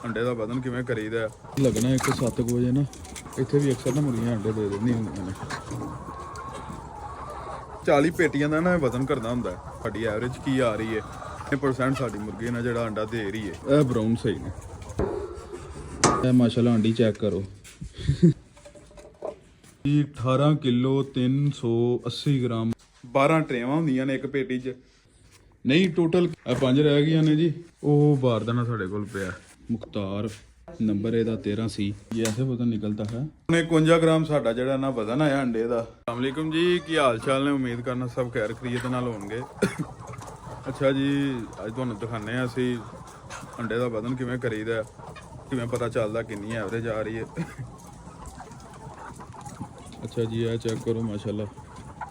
अंडे का वजन किवें करीदा लगना 1-7 वजे ना इत्थे भी अक्सर ना मुर्गियां अंडे दे दिंदियां हुंदियां ने 40 पेटियां का ना वजन करना हुंदा साडी एवरेज की आ रही है 90% साडी मुर्गी ना जिहड़ा अंडा दे रही है ਇਹ ब्राउन सही ने ਇਹ माशाल्लाह अंडी चेक करो 18 किलो 380 ग्राम 12 ट्रेवां ਹੁੰਦੀਆਂ ਨੇ ਇੱਕ ਪੇਟੀ 'ਚ नहीं टोटल 5 रह गई ने जी वो बार देना साढ़े कोल पिया मुख्तार नंबर ਇਹਦਾ 13 ਸੀ ये ऐसे वजन निकलता है 51 ग्राम ਸਾਡਾ ਜਿਹੜਾ ਨਾ ਵਜ਼ਨ ਆਇਆ ਅੰਡੇ ਦਾ अस्सलाम वालेकुम जी ਕੀ ਹਾਲ ਚਾਲ ਨੇ ਉਮੀਦ ਕਰਨਾ ਸਭ ਖੈਰ ਖਰੀਅਤ ਨਾਲ ਹੋਣਗੇ ਅੱਛਾ ਜੀ ਅੱਜ ਤੁਹਾਨੂੰ ਦਿਖਾਣੇ ਆ ਅਸੀਂ ਅੰਡੇ ਦਾ ਵਜ਼ਨ ਕਿਵੇਂ ਕਰੀਦਾ ਕਿਵੇਂ ਪਤਾ ਚੱਲਦਾ ਕਿੰਨੀ ਐਵਰੇਜ ਆ ਰਹੀ ਹੈ अच्छा जी आ चेक करो माशाल्लाह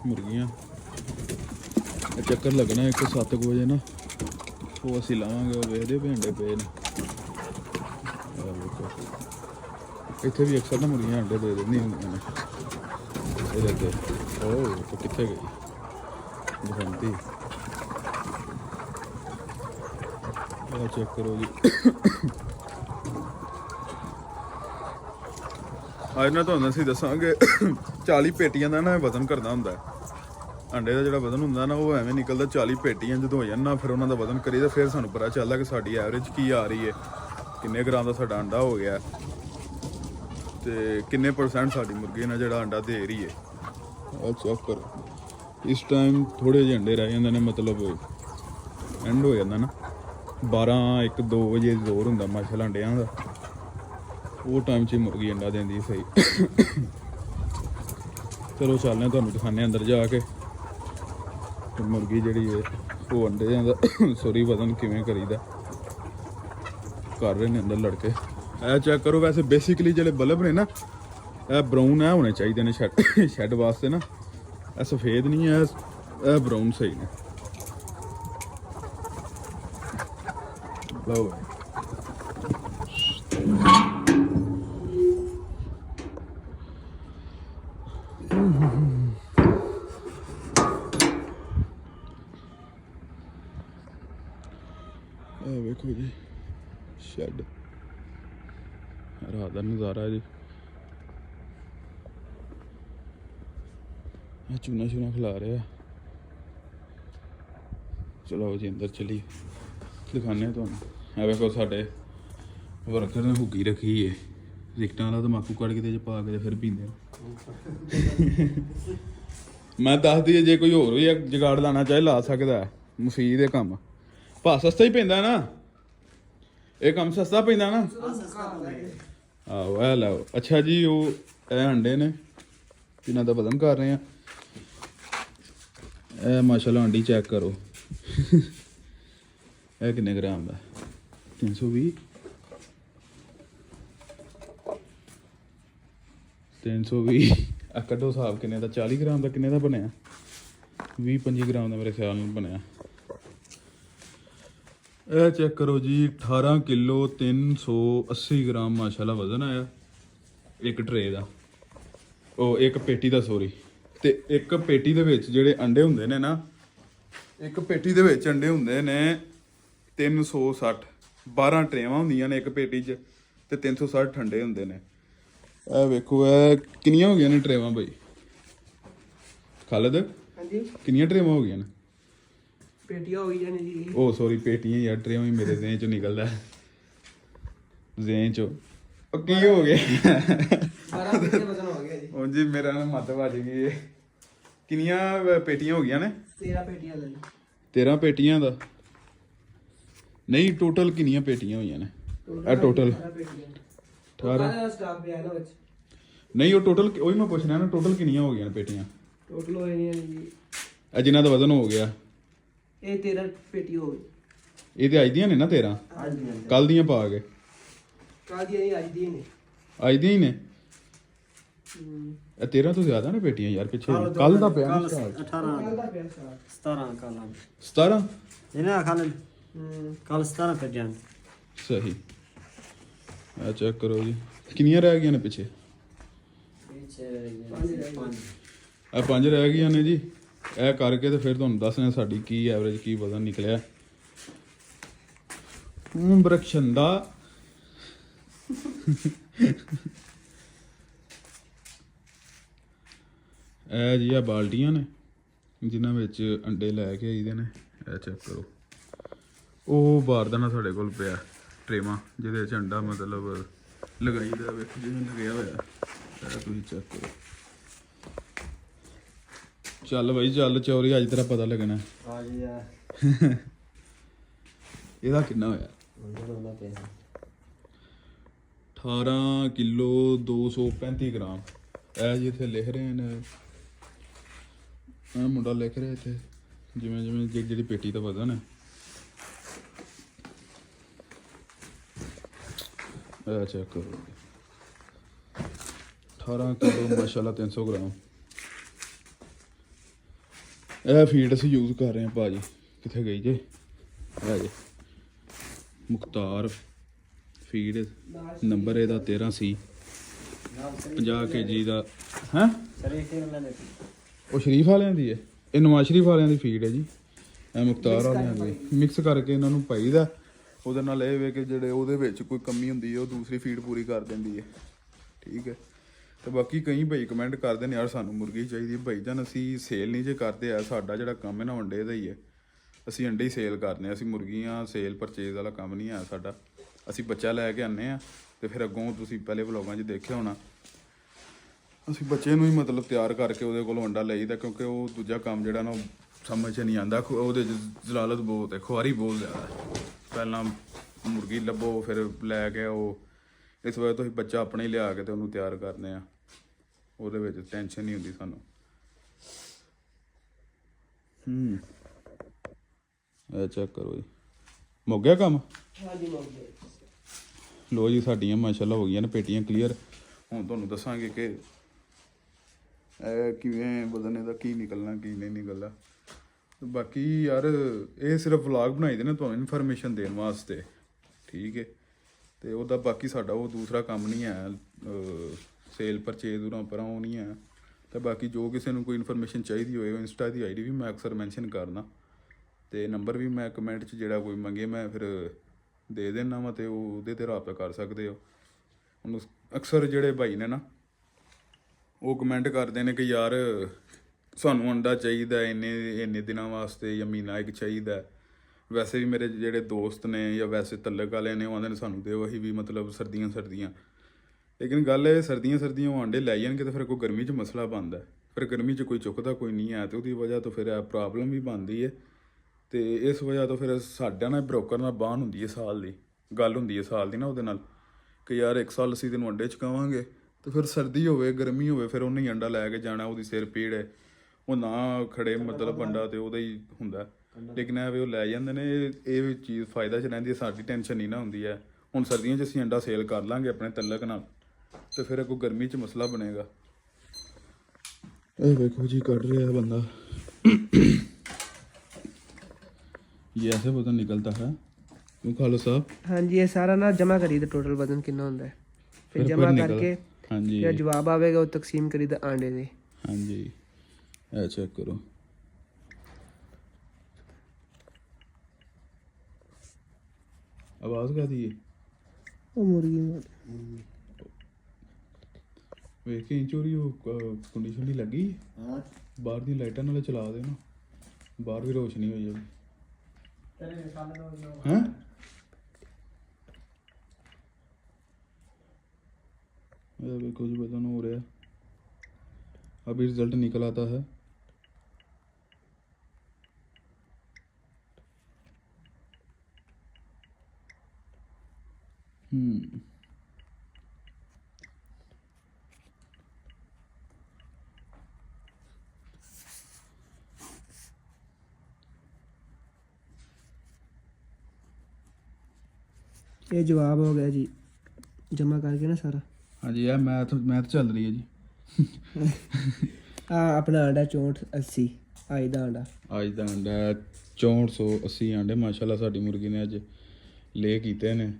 मुर्गियां चक्कर लगना 1-7 वजे ना वो असी लावांगे वो वेखदे पे अंडे पे ने इत्थे भी अक्सर ना मुर्गियां अंडे दे दिंदियां हुंदियां ने इधर ते ओ तो कित्थे गई बसंती आ चेक करो जी ਅੱਜ ਨਾ ਤੁਹਾਨੂੰ ਅਸੀਂ ਦੱਸਾਂਗੇ 40 ਪੇਟੀਆਂ ਦਾ ਨਾ ਵਜ਼ਨ ਕਰਨਾ ਹੁੰਦਾ ਅੰਡੇ ਦਾ ਜਿਹੜਾ ਵਜ਼ਨ ਹੁੰਦਾ ਨਾ ਉਹ ਐਵੇਂ ਨਿਕਲਦਾ 40 ਪੇਟੀਆਂ ਜਦੋਂ ਹੋ ਜਾਣ ਨਾ ਫਿਰ ਉਹਨਾਂ ਦਾ ਵਜ਼ਨ ਕਰੀਦਾ ਫਿਰ ਸਾਨੂੰ ਪਤਾ ਚੱਲਦਾ ਕਿ ਸਾਡੀ ਐਵਰੇਜ ਕੀ ਆ ਰਹੀ ਹੈ ਕਿੰਨੇ ਗ੍ਰਾਮ ਦਾ ਸਾਡਾ ਅੰਡਾ ਹੋ ਗਿਆ ਤੇ ਕਿੰਨੇ % ਸਾਡੀ ਮੁਰਗੀ ਨਾਲ ਜਿਹੜਾ ਅੰਡਾ ਦੇ ਰਹੀ ਹੈ ਆ ਚੈੱਕ ਕਰੋ ਇਸ ਟਾਈਮ ਥੋੜੇ ਜਿਹੇ ਅੰਡੇ ਰਹਿ ਜਾਂਦੇ ਨੇ ਮਤਲਬ ਐਂਡ ਹੋ ਜਾਂਦਾ ਨਾ 12-1-2 ਵਜੇ ਜ਼ੋਰ ਹੁੰਦਾ ਮਾਸ਼ਾਅੱਲਾ ਅੰਡਿਆਂ ਦਾ वो टाइम च मुर्गी अंडा देंदी सही चलो चलने तुहानूं दिखाने अंदर जाके मुर्गी जिहड़ी है वो अंडे दा सॉरी वजन किवें करीदा कर रहे ने अंदर लड़के ए चेक करो वैसे बेसिकली जिहड़े बल्ब ने ना ए ब्राउन है होने चाहिए ने शैड वास्ते ना ए सफेद नहीं है ए ब्राउन सही ने लो ਵੇਖੋ ਜੀ ਸ਼ੈਡ ਰਾਤ ਦਾ ਨਜ਼ਾਰਾ ਜੀ ਆ ਚੂਨਾ ਖਿਲਾ ਰਿਹਾ ਚਲੋ ਜੀ ਅੰਦਰ ਚਲੀ ਦਿਖਾਣੇ ਤੁਹਾਨੂੰ ਆ ਵੇਖੋ ਸਾਡੇ ਵਰਕਰ ਨੇ ਹੁੱਗੀ ਰੱਖੀ ਏ ਰਿਕਟਾਂ ਦਾ ਤਮਾਕੂ ਕੱਢ ਕੇ ਤੇ ਪਾ ਕੇ ਫਿਰ ਪੀਂਦੇ ਮੈਂ ਦੱਸਦੀ ਜੇ ਕੋਈ ਹੋਰ ਵੀ ਜਗਾੜ ਲਾਣਾ ਚਾਹੇ ਲਾ ਸਕਦਾ ਮੁਫੀਦ ਇਹ ਕੰਮ ਭਾ ਸਸਤਾ ਹੀ ਪੈਂਦਾ ਨਾ ਇਹ ਕੰਮ ਸਸਤਾ ਪੈਂਦਾ ਨਾ ਆਹੋ ਇਹ ਲਓ ਅੱਛਾ ਜੀ ਉਹ ਇਹ ਅੰਡੇ ਨੇ ਜਿਨ੍ਹਾਂ ਦਾ ਵਜ਼ਨ ਕਰ ਰਹੇ ਆ ਇਹ ਮਾਸ਼ਾਅੱਲਾ ਅੰਡੀ ਚੈੱਕ ਕਰੋ ਇਹ ਕਿੰਨੇ ਗ੍ਰਾਮ ਦਾ 320 ਆ ਕੱਢੋ ਹਿਸਾਬ ਕਿੰਨੇ ਦਾ 40 ਗ੍ਰਾਮ ਦਾ ਕਿੰਨੇ ਦਾ ਬਣਿਆ 20-25 ਗ੍ਰਾਮ ਦਾ ਮੇਰੇ ਖਿਆਲ ਨਾਲ ਬਣਿਆ ਇਹ ਚੈੱਕ ਕਰੋ ਜੀ 18 ਕਿਲੋ 380 ਗ੍ਰਾਮ ਮਾਸ਼ਾਅੱਲਾ ਵਜ਼ਨ ਆਇਆ ਇੱਕ ਟਰੇ ਦਾ ਉਹ ਇੱਕ ਪੇਟੀ ਦਾ ਸੋਰੀ ਤੇ ਇੱਕ ਪੇਟੀ ਦੇ ਵਿੱਚ ਜਿਹੜੇ ਅੰਡੇ ਹੁੰਦੇ ਨੇ ਨਾ ਇੱਕ ਪੇਟੀ ਦੇ ਵਿੱਚ ਅੰਡੇ ਹੁੰਦੇ ਨੇ 360 12 ਟਰੇਵਾਂ ਹੁੰਦੀਆਂ ਨੇ ਇੱਕ ਪੇਟੀ 'ਚ ਤੇ 360 ਠੰਡੇ ਹੁੰਦੇ ਨੇ ਇਹ ਵੇਖੋ ਇਹ ਕਿੰਨੀਆਂ ਹੋ ਗਈਆਂ ਨੇ ਟਰੇਵਾਂ ਬਈ ਖਾਲਦ ਹਾਂਜੀ ਕਿੰਨੀਆਂ ਟਰੇਵਾਂ ਹੋ ਗਈਆਂ ਨੇ पेटियां हो गई ने जी ओ सॉरी पेटियां यार ट्रे में मेरे ज़हन चो निकलदा है ज़हन चो की हो गया 12 पेटियां वजन हो गया जी ओ जी मेरा ना मत भज गई कितनियां पेटियां हो गई ने 13 पेटियां ले 13 पेटियां दा नहीं टोटल कितनियां पेटियां होईयां ने ए टोटल 18 स्टॉक पे है ना विच नहीं वो टोटल ओही मैं पूछ रहा ना टोटल कितनियां हो गई ने पेटियां टोटल होई नहीं जी ए जिन्ना दा वजन हो गया ਇਹ 13 ਪੇਟੀ ਹੋ ਗਈ ਇਹਦੇ ਅੱਜ ਦੀਆਂ ਨੇ ਨਾ 13 ਕੱਲ ਦੀਆਂ ਪਾ ਕੇ ਕੱਲ ਦੀਆਂ ਨਹੀਂ ਅੱਜ ਦੀਆਂ ਨੇ ਅੱਜ ਦੀਆਂ ਹੀ ਨੇ ਇਹ 13 ਤੋਂ ਜ਼ਿਆਦਾ ਨੇ ਪੇਟੀਆਂ ਯਾਰ ਪਿੱਛੇ ਕੱਲ ਦਾ ਪਿਆ 18 ਕੱਲ ਦਾ ਪਿਆ 17 ਕੱਲ 17 ਇਹਨਾਂ ਖਾਲ ਕੱਲ 17 ਪੇਟੀਆਂ ਸਹੀ ਆ ਚੈੱਕ ਕਰੋ ਜੀ ਕਿੰਨੀਆਂ ਰਹਿ ਗਈਆਂ ਨੇ ਪਿੱਛੇ ਆ 5 ਰਹਿ ਗਈਆਂ ਨੇ ਜੀ ਇਹ ਕਰਕੇ ਤੇ ਫਿਰ ਤੁਹਾਨੂੰ ਦੱਸਣਾ ਸਾਡੀ ਕੀ ਐਵਰੇਜ ਕੀ ਵਜ਼ਨ ਨਿਕਲਿਆ ਬਰਕਸ਼ੰਦਾ ਇਹ ਜੀ ਆ ਬਾਲਟੀਆਂ ਨੇ ਜਿਨ੍ਹਾਂ ਵਿੱਚ ਅੰਡੇ ਲੈ ਕੇ ਆਈਦੇ ਨੇ। ਇਹ ਚੈੱਕ ਕਰੋ, ਉਹ ਬਾਰਦਾਨਾ ਸਾਡੇ ਕੋਲ ਪਿਆ ਟਰੇਵਾਂ ਜਿਹਦੇ 'ਚ ਅੰਡਾ ਮਤਲਬ ਲਗਾਈਦਾ। ਵੇਖੋ ਜਿਵੇਂ ਲੱਗਿਆ ਹੋਇਆ, ਇਹ ਤੁਸੀਂ ਚੈੱਕ ਕਰੋ। ਚੱਲ ਬਾਈ ਚੱਲ, ਚੋਰੀ ਅੱਜ ਤੇਰਾ ਪਤਾ ਲੱਗਣਾ। ਆ ਜੀ ਆ ਇਹਦਾ ਕਿੰਨਾ ਹੋਇਆ? 18 ਕਿਲੋ 235 ਗ੍ਰਾਮ। ਇਹ ਜੀ ਇੱਥੇ ਲਿਖ ਰਹੇ ਨੇ, ਇਹ ਮੁੰਡਾ ਲਿਖ ਰਿਹਾ ਇੱਥੇ ਜਿਵੇਂ ਜਿਵੇਂ ਜਿਹੜੀ ਪੇਟੀ ਦਾ ਵਜ਼ਨ ਹੈ। ਇਹ ਚੈੱਕ ਕਰੋ, 18 ਕਿਲੋ ਮਾਸ਼ਾਅੱਲਾ 300 ਗ੍ਰਾਮ। ਇਹ ਫੀਡ ਅਸੀਂ ਯੂਜ਼ ਕਰ ਰਹੇ ਹਾਂ ਭਾਜੀ। ਕਿੱਥੇ ਗਈ ਜੇ? ਇਹ ਜੇ ਮੁਖਤਾਰ ਫੀਡ, ਨੰਬਰ ਇਹਦਾ 13C, 50 kg ਦਾ ਹੈ। ਉਹ ਸ਼ਰੀਫ ਵਾਲਿਆਂ ਦੀ ਹੈ, ਇਹ ਨਵਾਜ਼ ਸ਼ਰੀਫ ਵਾਲਿਆਂ ਦੀ ਫੀਡ ਹੈ ਜੀ। ਇਹ ਮੁਖਤਾਰ ਵਾਲਿਆਂ ਦੀ ਮਿਕਸ ਕਰਕੇ ਇਹਨਾਂ ਨੂੰ ਪਾਈਦਾ। ਉਹਦੇ ਨਾਲ ਇਹ ਵੇ ਕਿ ਜਿਹੜੇ ਉਹਦੇ ਵਿੱਚ ਕੋਈ ਕਮੀ ਹੁੰਦੀ ਹੈ ਉਹ ਦੂਸਰੀ ਫੀਡ ਪੂਰੀ ਕਰ ਦਿੰਦੀ ਹੈ। ਠੀਕ ਹੈ। ਤੇ ਬਾਕੀ ਕਈ ਭਾਈ ਕਮੈਂਟ ਕਰਦੇ ਨੇ ਯਾਰ ਸਾਨੂੰ ਮੁਰਗੀ ਚਾਹੀਦੀ। ਭਾਈ ਜਾਨ ਅਸੀਂ ਸੇਲ ਨਹੀਂ ਜੇ ਕਰਦੇ ਆ, ਸਾਡਾ ਜਿਹੜਾ ਕੰਮ ਹੈ ਨਾ ਅੰਡੇ ਦਾ ਹੀ ਹੈ। ਅਸੀਂ ਅੰਡੇ ਹੀ ਸੇਲ ਕਰਨੇ ਆ, ਅਸੀਂ ਮੁਰਗੀਆਂ ਸੇਲ ਪਰਚੇਜ਼ ਵਾਲਾ ਕੰਮ ਨਹੀਂ ਹੈ ਸਾਡਾ। ਅਸੀਂ ਬੱਚਾ ਲੈ ਕੇ ਆਉਂਦੇ ਹਾਂ ਅਤੇ ਫਿਰ ਅੱਗੋਂ ਤੁਸੀਂ ਪਹਿਲੇ ਵਲੋਗਾਂ 'ਚ ਦੇਖਿਆ ਹੋਣਾ, ਅਸੀਂ ਬੱਚੇ ਨੂੰ ਹੀ ਮਤਲਬ ਤਿਆਰ ਕਰਕੇ ਉਹਦੇ ਕੋਲੋਂ ਅੰਡਾ ਲਈਦਾ। ਕਿਉਂਕਿ ਉਹ ਦੂਜਾ ਕੰਮ ਜਿਹੜਾ ਨਾ ਉਹ ਸਮਝ 'ਚ ਨਹੀਂ ਆਉਂਦਾ, ਉਹਦੇ 'ਚ ਜ਼ਲਾਲਤ ਬਹੁਤ ਹੈ, ਖੁਆਰੀ ਬਹੁਤ ਜ਼ਿਆਦਾ। ਪਹਿਲਾਂ ਮੁਰਗੀ ਲੱਭੋ ਫਿਰ ਲੈ ਕੇ ਉਹ, ਇਸ ਵਜ੍ਹਾ ਤੋਂ ਅਸੀਂ ਬੱਚਾ ਆਪਣੇ ਹੀ ਲਿਆ ਕੇ ਤੇ ਉਹਨੂੰ ਤਿਆਰ ਕਰਨੇ ਆ। ਉਹਦੇ ਵਿੱਚ ਟੈਨਸ਼ਨ ਨਹੀਂ ਹੁੰਦੀ ਸਾਨੂੰ। ਇਹ ਚੈੱਕ ਕਰੋ ਜੀ, ਮੁੱਕ ਗਿਆ ਕੰਮ। ਹਾਂਜੀ ਮੁੱਕ ਗਿਆ। ਲੋ ਜੀ ਸਾਡੀਆਂ ਮਾਸ਼ਾਅੱਲਾ ਹੋ ਗਈਆਂ ਨੇ ਪੇਟੀਆਂ ਕਲੀਅਰ। ਹੁਣ ਤੁਹਾਨੂੰ ਦੱਸਾਂਗੇ ਕਿ ਕਿਵੇਂ ਵਜ਼ਨ ਇਹਦਾ ਕੀ ਨਿਕਲਣਾ ਕੀ ਨਹੀਂ ਨਿਕਲਦਾ। ਬਾਕੀ ਯਾਰ ਇਹ ਸਿਰਫ ਵਲੌਗ ਬਣਾਈ ਦੇ ਨੇ ਤੁਹਾਨੂੰ ਇਨਫੋਰਮੇਸ਼ਨ ਦੇਣ ਵਾਸਤੇ। ਠੀਕ ਹੈ। ਅਤੇ ਉਹਦਾ ਬਾਕੀ ਸਾਡਾ ਉਹ ਦੂਸਰਾ ਕੰਮ ਨਹੀਂ ਹੈ, ਸੇਲ ਪਰਚੇਜ਼ ਉਰਾਂ ਪਰਾਂ ਉਹ ਨਹੀਂ ਹੈ। ਅਤੇ ਬਾਕੀ ਜੋ ਕਿਸੇ ਨੂੰ ਕੋਈ ਇਨਫੋਰਮੇਸ਼ਨ ਚਾਹੀਦੀ ਹੋਏ, ਇੰਸਟਾ ਦੀ ID ਵੀ ਮੈਂ ਅਕਸਰ ਮੈਂਸ਼ਨ ਕਰਨਾ ਅਤੇ ਨੰਬਰ ਵੀ ਮੈਂ ਕਮੈਂਟ 'ਚ ਜਿਹੜਾ ਕੋਈ ਮੰਗੇ ਮੈਂ ਫਿਰ ਦੇ ਦੇਣਾ ਵਾ, ਅਤੇ ਉਹ ਉਹਦੇ 'ਤੇ ਰਾਬਤਾ ਕਰ ਸਕਦੇ ਹੋ। ਹੁਣ ਅਕਸਰ ਜਿਹੜੇ ਭਾਈ ਨੇ ਨਾ ਉਹ ਕਮੈਂਟ ਕਰਦੇ ਨੇ ਕਿ ਯਾਰ ਸਾਨੂੰ ਅੰਡਾ ਚਾਹੀਦਾ ਇੰਨੇ ਦਿਨਾਂ ਵਾਸਤੇ ਜਾਂ ਮਹੀਨਾ ਇੱਕ ਚਾਹੀਦਾ। ਵੈਸੇ ਵੀ ਮੇਰੇ ਜਿਹੜੇ ਦੋਸਤ ਨੇ ਜਾਂ ਵੈਸੇ ਤਲਕ ਵਾਲੇ ਨੇ ਉਹ ਆਉਂਦੇ ਨੇ ਸਾਨੂੰ ਦਿਓ, ਅਸੀਂ ਵੀ ਮਤਲਬ ਸਰਦੀਆਂ। ਲੇਕਿਨ ਗੱਲ ਇਹ ਸਰਦੀਆਂ ਉਹ ਆਂਡੇ ਲੈ ਜਾਣਗੇ ਤਾਂ ਫਿਰ ਕੋਈ ਗਰਮੀ 'ਚ ਮਸਲਾ ਬਣਦਾ। ਫਿਰ ਗਰਮੀ 'ਚ ਕੋਈ ਚੁੱਕਦਾ ਕੋਈ ਨਹੀਂ ਹੈ, ਅਤੇ ਉਹਦੀ ਵਜ੍ਹਾ ਤੋਂ ਫਿਰ ਇਹ ਪ੍ਰੋਬਲਮ ਵੀ ਬਣਦੀ ਹੈ। ਅਤੇ ਇਸ ਵਜ੍ਹਾ ਤੋਂ ਫਿਰ ਸਾਡਾ ਨਾ ਬਰੋਕਰ ਨਾਲ ਬਾਂਹ ਹੁੰਦੀ ਹੈ, ਸਾਲ ਦੀ ਗੱਲ ਹੁੰਦੀ ਹੈ ਸਾਲ ਦੀ ਨਾ ਉਹਦੇ ਨਾਲ, ਕਿ ਯਾਰ 1 ਸਾਲ ਅਸੀਂ ਤੈਨੂੰ ਅੰਡੇ ਚੁਕਾਵਾਂਗੇ। ਅਤੇ ਫਿਰ ਸਰਦੀ ਹੋਵੇ ਗਰਮੀ ਹੋਵੇ ਫਿਰ ਉਹਨੇ ਹੀ ਅੰਡਾ ਲੈ ਕੇ ਜਾਣਾ। ਉਹਦੀ ਸਿਰ ਪੀੜ ਹੈ, ਉਹ ਨਾ ਖੜੇ ਮਤਲਬ ਅੰਡਾ ਅਤੇ ਉਹਦਾ ਹੀ ਹੁੰਦਾ। ਲੇਕਿਨ ਇਹ ਵੀ ਉਹ ਲੈ ਜਾਂਦੇ ਨੇ, ਇਹ ਵੀ ਚੀਜ਼ ਫਾਇਦਾ 'ਚ ਰਹਿੰਦੀ ਹੈ, ਸਾਡੀ ਟੈਨਸ਼ਨ ਨਹੀਂ ਨਾ ਹੁੰਦੀ ਹੈ। ਹੁਣ ਸਰਦੀਆਂ 'ਚ ਅਸੀਂ ਅੰਡਾ ਸੇਲ ਕਰ ਲਾਂਗੇ ਆਪਣੇ ਤਲਕ ਨਾਲ, ਅਤੇ ਫਿਰ ਅੱਗੋਂ ਗਰਮੀ 'ਚ ਮਸਲਾ ਬਣੇਗਾ। ਇਹ ਵੇਖੋ ਜੀ ਕੱਢ ਰਿਹਾ ਬੰਦਾ, ये ऐसे वजन निकलता है क्यों खालो साहब? हाँ जी, ये सारा ना जमा करी दा टोटल वजन कितना होता है, फिर जमा करके हाँ जी फिर जवाब आवेगा वो तकसीम करी दा आंडे दे। हाँ जी ये चेक करो। आवाज़ क्या दी है? वो मुर्गी ਵੇਖ ਕੇ ਚੋਰੀ ਉਹ ਕੰਡੀਸ਼ਨ ਨਹੀਂ ਲੱਗੀ। ਬਾਹਰ ਦੀ ਲਾਈਟਾਂ ਨਾਲ ਚਲਾ ਦੇ ਨਾ, ਬਾਹਰ ਵੀ ਰੋਸ਼ਨੀ ਹੋ ਜਾਵੇ। हैं? कुछ वजन हो रहा है, अभी रिजल्ट निकल आता है। ये जवाब हो गया जी, जमा करके ना सारा। हाँ जी यार मैथ चल रही है जी। अपना अंडा 6480 आज का अंडा, ਅੱਜ ਦਾ ਅੰਡਾ 6480 ਆਂਡੇ ਮਾਸ਼ਾਅੱਲਾ ਸਾਡੀ ਮੁਰਗੀ ਨੇ ਅੱਜ ਲੇ ਕੀਤੇ ਨੇ।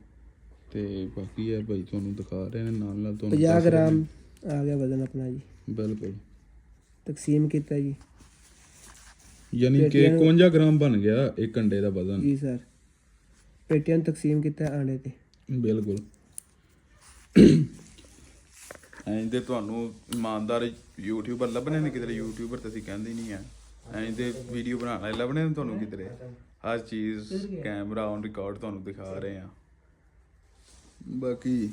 ਤੇ ਬਾਕੀ ਹੈ ਭਾਈ ਤੁਹਾਨੂੰ ਦਿਖਾ ਰਹੇ ਨੇ ਨਾਲ ਤੁਹਾਨੂੰ 50 ग्राम आ गया वजन अपना जी। ਬਿਲਕੁਲ तकसीम किया जी, ਯਾਨੀ ਕਿ 51 ਗ੍ਰਾਮ ਬਣ ਗਿਆ ਇੱਕ ਅੰਡੇ ਦਾ ਵਜ਼ਨ जी सर। पेटियां तकसीम किया आंडे ते बिल्कुल। ਐਂ ਤੇ ਤੁਹਾਨੂੰ ਇਮਾਨਦਾਰ ਯੂਟਿਊਬਰ ਲੱਭਣੇ ਨੇ ਕਿਧਰੇ, ਯੂਟਿਊਬਰ ਤਾਂ ਅਸੀਂ ਕਹਿੰਦੇ ਨਹੀਂ ਆ, ਐਂ ਤੇ ਵੀਡੀਓ ਬਣਾਉਣ ਵਾਲੇ ਲੱਭਣੇ ਨੇ ਤੁਹਾਨੂੰ ਕਿਧਰੇ। ਹਰ ਚੀਜ਼ ਕੈਮਰਾ ਔਨ ਰਿਕਾਰਡ ਤੁਹਾਨੂੰ ਦਿਖਾ ਰਹੇ ਆ। ਬਾਕੀ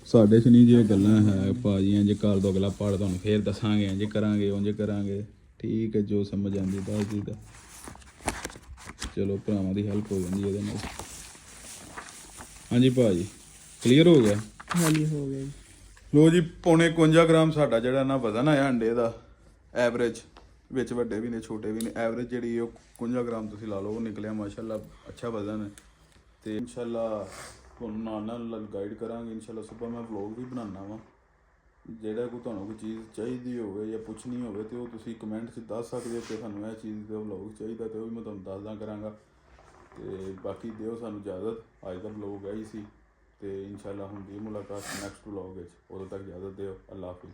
ਸਾਡੇ 'ਚ ਨਹੀਂ ਜੇ ਗੱਲਾਂ ਹੈ ਭਾਜੀ, ਜੇ ਕਰ ਦੋ ਅਗਲਾ ਪੜ ਤੁਹਾਨੂੰ ਫੇਰ ਦੱਸਾਂਗੇ, ਜੇ ਕਰਾਂਗੇ ਉਂਝ ਕਰਾਂਗੇ। ਠੀਕ ਹੈ, ਜੋ ਸਮਝ ਆਉਂਦੀ ਦੱਸ ਦਿੱਤਾ। ਚਲੋ ਭਰਾਵਾਂ ਦੀ ਹੈਲਪ ਹੋ ਜਾਂਦੀ ਇਹਦੇ ਨਾਲ। ਹਾਂਜੀ ਭਾਜੀ ਕਲੀਅਰ ਹੋ ਗਿਆ? ਹਾਂਜੀ ਹੋ ਗਿਆ ਜੀ। ਲੋ ਜੀ, ਪੌਣੇ 51 ਗ੍ਰਾਮ ਸਾਡਾ ਜਿਹੜਾ ਨਾ ਵਜ਼ਨ ਆਇਆ ਅੰਡੇ ਦਾ ਐਵਰੇਜ, ਵਿੱਚ ਵੱਡੇ ਵੀ ਨੇ ਛੋਟੇ ਵੀ ਨੇ, ਐਵਰੇਜ ਜਿਹੜੀ ਉਹ 51 ਗ੍ਰਾਮ ਤੁਸੀਂ ਲਾ ਲਓ, ਉਹ ਨਿਕਲਿਆ ਮਾਸ਼ਾਅੱਲਾ ਅੱਛਾ ਵਜ਼ਨ ਹੈ। ਤੇ ਇਨਸ਼ਾਅੱਲਾ ਤੁਹਾਨੂੰ ਨਾਲ ਨਾਲ ਗਾਈਡ ਕਰਾਂਗੇ। ਇਨਸ਼ਾਅੱਲਾ ਸੁਬਹ ਮੈਂ ਵਲੌਗ ਵੀ ਬਣਾਉਣਾ ਵਾ। ਜਿਹੜਾ ਕੋਈ ਤੁਹਾਨੂੰ ਕੋਈ ਚੀਜ਼ ਚਾਹੀਦੀ ਹੋਵੇ ਜਾਂ ਪੁੱਛਣੀ ਹੋਵੇ ਤੇ ਉਹ ਤੁਸੀਂ ਕਮੈਂਟ 'ਚ ਦੱਸ ਸਕਦੇ ਹੋ ਕਿ ਸਾਨੂੰ ਇਹ ਚੀਜ਼ ਦਾ ਵਲੌਗ ਚਾਹੀਦਾ, ਤੇ ਉਹ ਵੀ ਮੈਂ ਤੁਹਾਨੂੰ ਦੱਸਦਾ ਕਰਾਂਗਾ। ਤੇ ਬਾਕੀ ਦਿਓ ਸਾਨੂੰ ਇਜਾਜ਼ਤ, ਅੱਜ ਦਾ ਵਲੌਗ ਹੈ ਹੀ ਸੀ। ਤੇ ਇਨਸ਼ਾਅੱਲਾ ਹੁੰਦੀ ਮੁਲਾਕਾਤ ਨੈਕਸਟ ਵਲੌਗ ਵਿੱਚ, ਉਦੋਂ ਤੱਕ ਇਜਾਜ਼ਤ ਦਿਓ। ਅੱਲਾ ਹਾਫਿਜ਼।